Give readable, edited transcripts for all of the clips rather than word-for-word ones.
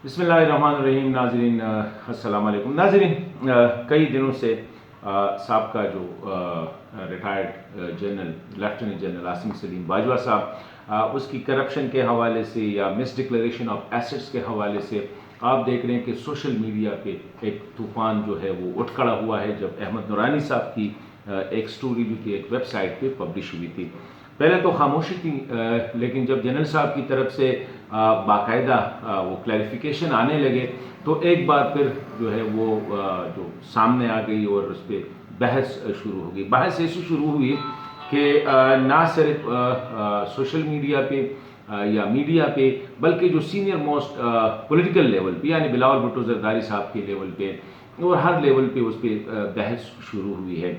بسم اللہ الرحمن الرحیم. ناظرین السلام علیکم. ناظرین کئی دنوں سے سابقہ جو retired general lieutenant general Asim Saleem Bajwa صاحب اس کی کرپشن کے حوالے سے یا مس ڈکلیریشن آف ایسٹس کے حوالے سے آپ دیکھ رہے ہیں کہ سوشل میڈیا پہ ایک طوفان جو ہے وہ اٹھ کھڑا ہوا ہے. جب احمد نورانی صاحب کی ایک سٹوری جو تھی ایک ویب سائٹ پہ پبلش ہوئی تھی، پہلے تو خاموشی تھی، لیکن جب جنرل صاحب کی طرف سے باقاعدہ وہ کلیریفیکیشن آنے لگے تو ایک بار پھر جو ہے وہ جو سامنے آ گئی اور اس پہ بحث شروع ہو گئی. بحث ایسی شروع ہوئی کہ نہ صرف سوشل میڈیا پہ یا میڈیا پہ بلکہ جو سینئر موسٹ پولیٹیکل لیول پہ یعنی بلاول بھٹو زرداری صاحب کے لیول پہ اور ہر لیول پہ اس پہ بحث شروع ہوئی ہے.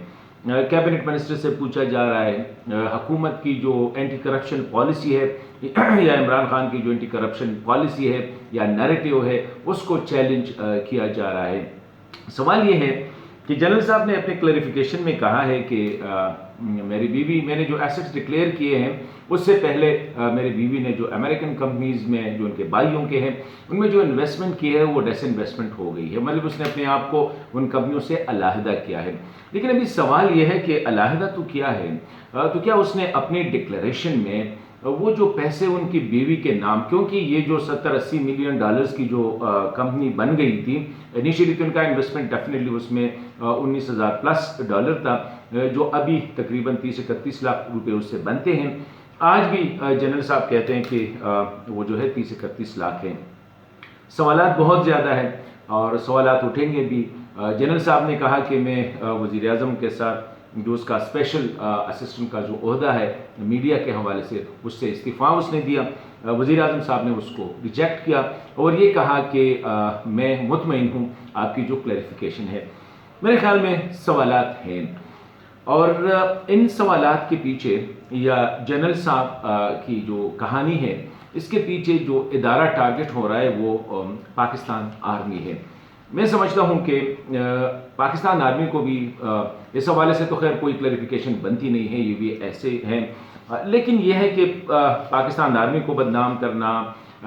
کیبنٹ منسٹر سے پوچھا جا رہا ہے حکومت کی جو اینٹی کرپشن پالیسی ہے یا عمران خان کی جو اینٹی کرپشن پالیسی ہے یا نیریٹو ہے اس کو چیلنج کیا جا رہا ہے. سوال یہ ہے کہ جنرل صاحب نے اپنے کلیریفیکیشن میں کہا ہے کہ میری بیوی میں نے جو ایسٹس ڈکلیئر کیے ہیں اس سے پہلے میری بیوی نے جو امریکن کمپنیز میں جو ان کے بھائیوں کے ہیں ان میں جو انویسٹمنٹ کی ہے وہ ڈس انویسٹمنٹ ہو گئی ہے، مطلب اس نے اپنے آپ کو ان کمپنیوں سے علیحدہ کیا ہے. لیکن ابھی سوال یہ ہے کہ علیحدہ تو کیا ہے، تو کیا اس نے اپنی ڈکلیریشن میں وہ جو پیسے ان کی بیوی کے نام، کیونکہ یہ جو 70-80 ملین ڈالرز کی جو کمپنی بن گئی تھی انیشیلی تو ان کا انویسٹمنٹ ڈیفینیٹلی اس میں 19,000 پلس ڈالر تھا جو ابھی تقریباً 30-31 لاکھ روپے اس سے بنتے ہیں. آج بھی جنرل صاحب کہتے ہیں کہ وہ جو ہے 30-31 لاکھ ہیں. سوالات بہت زیادہ ہیں اور سوالات اٹھیں گے بھی. جنرل صاحب نے کہا کہ میں وزیر اعظم کے ساتھ جو اس کا اسپیشل اسسٹنٹ کا جو عہدہ ہے میڈیا کے حوالے سے اس سے استعفیٰ اس نے دیا. وزیر اعظم صاحب نے اس کو ریجیکٹ کیا اور یہ کہا کہ میں مطمئن ہوں آپ کی جو کلیریفیکیشن ہے. میرے خیال میں سوالات ہیں اور ان سوالات کے پیچھے یا جنرل صاحب کی جو کہانی ہے اس کے پیچھے جو ادارہ ٹارگٹ ہو رہا ہے وہ پاکستان آرمی ہے. میں سمجھتا ہوں کہ پاکستان آرمی کو بھی اس حوالے سے تو خیر کوئی کلیریفیکیشن بنتی نہیں ہے، یہ بھی ایسے ہیں، لیکن یہ ہے کہ پاکستان آرمی کو بدنام کرنا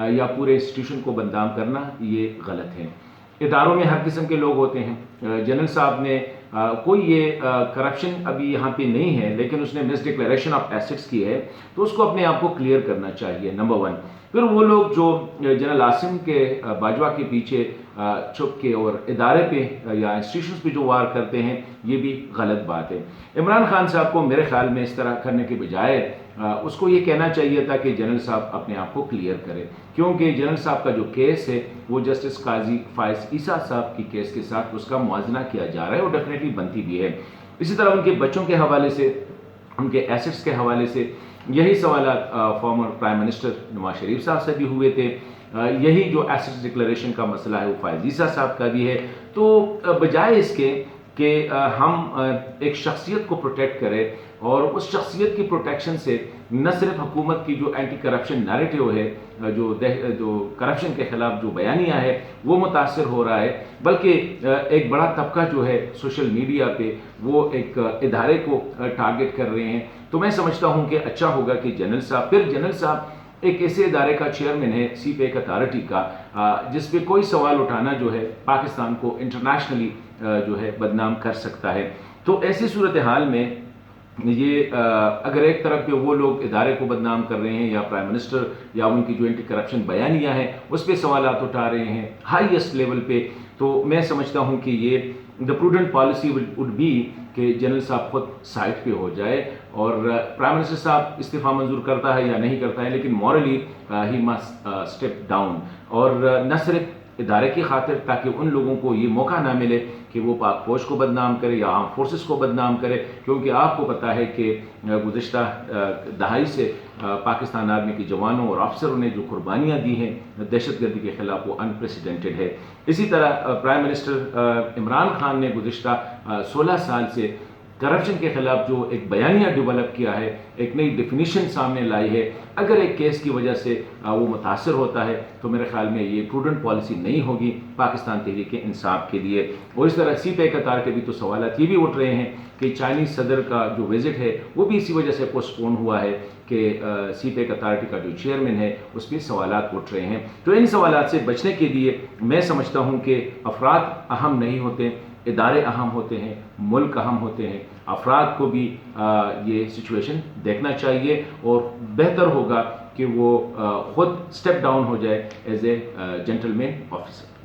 یا پورے انسٹیٹیوشن کو بدنام کرنا یہ غلط ہے. اداروں میں ہر قسم کے لوگ ہوتے ہیں. جنرل صاحب نے کوئی یہ کرپشن ابھی یہاں پہ نہیں ہے لیکن اس نے مس ڈکلیریشن آف ایسٹس کی ہے تو اس کو اپنے آپ کو کلیئر کرنا چاہیے، نمبر 1. پھر وہ لوگ جو جنرل عاصم کے باجوہ کے پیچھے چھپ کے اور ادارے پہ یا انسٹیٹیوشنز پہ جو وار کرتے ہیں یہ بھی غلط بات ہے. عمران خان صاحب کو میرے خیال میں اس طرح کرنے کے بجائے اس کو یہ کہنا چاہیے تھا کہ جنرل صاحب اپنے آپ کو کلیئر کرے، کیونکہ جنرل صاحب کا جو کیس ہے وہ جسٹس قاضی فائز عیسیٰ صاحب کی کیس کے ساتھ اس کا موازنہ کیا جا رہا ہے اور ڈیفینیٹلی بنتی بھی ہے. اسی طرح ان کے بچوں کے حوالے سے، ان کے ایسٹس کے حوالے سے یہی سوالات former prime minister Nawaz Sharif صاحب سے بھی ہوئے تھے. یہی جو ایسٹس ڈکلیریشن کا مسئلہ ہے وہ فائز عیسیٰ صاحب کا بھی ہے. تو بجائے اس کے کہ ہم ایک شخصیت کو پروٹیکٹ کریں اور اس شخصیت کی پروٹیکشن سے نہ صرف حکومت کی جو اینٹی کرپشن نیریٹو ہے جو کرپشن کے خلاف جو بیانیہ ہے وہ متاثر ہو رہا ہے، بلکہ ایک بڑا طبقہ جو ہے سوشل میڈیا پہ وہ ایک ادارے کو ٹارگٹ کر رہے ہیں. تو میں سمجھتا ہوں کہ اچھا ہوگا کہ جنرل صاحب ایک ایسے ادارے کا چیئرمین ہے سی پیک اتھارٹی کا جس پہ کوئی سوال اٹھانا جو ہے پاکستان کو انٹرنیشنلی جو ہے بدنام کر سکتا ہے. تو ایسی صورتحال میں یہ اگر ایک طرف پہ وہ لوگ ادارے کو بدنام کر رہے ہیں یا پرائم منسٹر یا ان کی جو اینٹی کرپشن بیانیہ ہے اس پہ سوالات اٹھا رہے ہیں ہائیسٹ لیول پہ، تو میں سمجھتا ہوں کہ یہ دا پروڈنٹ پالیسی وڈ بی کہ جنرل صاحب خود سائٹ پہ ہو جائے اور پرائم منسٹر صاحب استعفیٰ منظور کرتا ہے یا نہیں کرتا ہے لیکن morally he must step down, اور نہ صرف ادارے کی خاطر تاکہ ان لوگوں کو یہ موقع نہ ملے کہ وہ پاک فوج کو بدنام کرے یا آرم فورسز کو بدنام کرے، کیونکہ آپ کو پتہ ہے کہ گزشتہ دہائی سے پاکستان آرمی کے جوانوں اور افسروں نے جو قربانیاں دی ہیں دہشت گردی کے خلاف وہ انپریسیڈنٹڈ ہے. اسی طرح پرائم منسٹر عمران خان نے گزشتہ 16 سال سے کرپشن کے خلاف جو ایک بیانیہ ڈیولپ کیا ہے، ایک نئی ڈیفینیشن سامنے لائی ہے، اگر ایک کیس کی وجہ سے وہ متاثر ہوتا ہے تو میرے خیال میں یہ پروڈنٹ پالیسی نہیں ہوگی پاکستان تحریک انصاف کے لیے۔ اور اس طرح سی پیک اتھارٹی کے بھی تو سوالات یہ بھی اٹھ رہے ہیں کہ چائنیز صدر کا جو وزٹ ہے وہ بھی اسی وجہ سے پوسٹ پون ہوا ہے کہ سی پیک اتھارٹی کا جو چیئرمین ہے اس پہ سوالات اٹھ رہے ہیں۔ تو ان سوالات سے بچنے کے لیے میں سمجھتا ہوں کہ افراد اہم نہیں ہوتے، ادارے اہم ہوتے ہیں، ملک اہم ہوتے ہیں۔ افراد کو بھی یہ سچویشن دیکھنا چاہیے اور بہتر ہوگا کہ وہ خود سٹیپ ڈاؤن ہو جائے as a gentleman officer.